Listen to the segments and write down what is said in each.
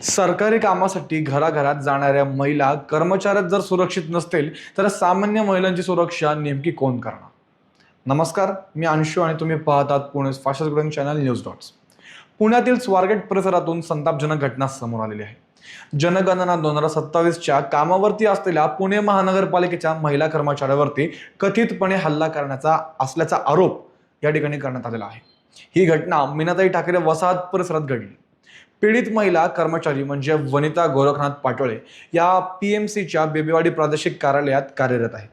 सरकारी कामासाठी घराघरात जाणाऱ्या महिला कर्मचाऱ्यात जर सुरक्षित नसतील तर सामान्य महिलांची सुरक्षा नेमकी कोण करणार? नमस्कार, मी अंशु आणि तुम्ही पाहतात Pune fastest growing channel news dots. पुण्यातील स्वारगेट परिसरातून संतापजनक घटना समोर आलेली आहे. जनगणना 2027च्या कामावरती असलेल्या पुणे महानगरपालिकेच्या महिला कर्मचाऱ्यावरती कथितपणे हल्ला करण्याचा असल्याचा आरोप या ठिकाणी करण्यात आलेला आहे. ही घटना मीनाताई ठाकरे वसाहत परिसरात घडली. पीडित महिला कर्मचारी म्हणजे वनिता गोरखनाथ पाटोळे या PMCच्या बेबीवाडी प्रादेशिक कार्यालयात कार्यरत आहेत.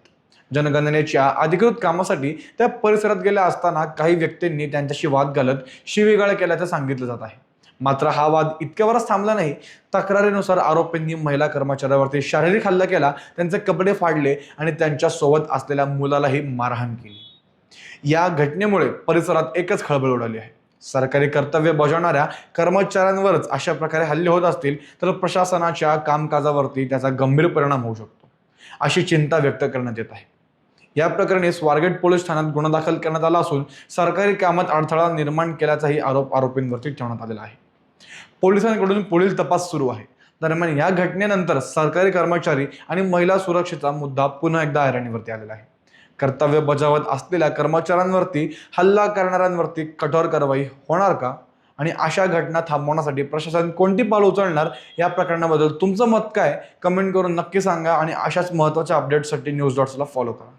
जनगणनेच्या अधिकृत कामासाठी त्या परिसरात गेल्या असताना काही व्यक्तींनी त्यांच्याशी वाद घालत शिवीगाळ केल्याचं सांगितलं जात आहे. मात्र हा वाद इतक्यावरच थांबला नाही. तक्रारीनुसार आरोपींनी महिला कर्मचाऱ्यावरती शारीरिक हल्ला केला, त्यांचे कपडे फाडले आणि त्यांच्या सोबत असलेल्या मुलालाही मारहाण केली. या घटनेमुळे परिसरात एकच खळबळ उडाली आहे. सरकारी कर्तव्य बजावणाऱ्या कर्मचाऱ्यांवरच अशा प्रकारे हल्ले होत असतील तर प्रशासनाच्या कामकाजावरती त्याचा गंभीर परिणाम होऊ शकतो, अशी चिंता व्यक्त करण्यात येत आहे. या प्रकरणी स्वारगेट पोलीस ठाण्यात गुन्हा दाखल करण्यात आला असून सरकारी कामात अडथळा निर्माण केल्याचाही आरोप आरोपींवरती ठेवण्यात आलेला आहे. पोलिसांकडून पुढील तपास सुरू आहे. दरम्यान या घटनेनंतर सरकारी कर्मचारी आणि महिला सुरक्षेचा मुद्दा पुन्हा एकदा ऐरणीवरती आलेला आहे. कर्तव्य बजावत असलेल्या कर्मचाऱ्यांवरती हल्ला करणाऱ्यांवरती कठोर कारवाई होणार का आणि अशा घटना थांबवण्यासाठी प्रशासन कोणती पावलं उचलणार, या प्रकरणाबद्दल तुमचं मत काय कमेंट करून नक्की सांगा आणि अशाच महत्त्वाच्या अपडेट्ससाठी न्यूज डॉट्सला फॉलो करा.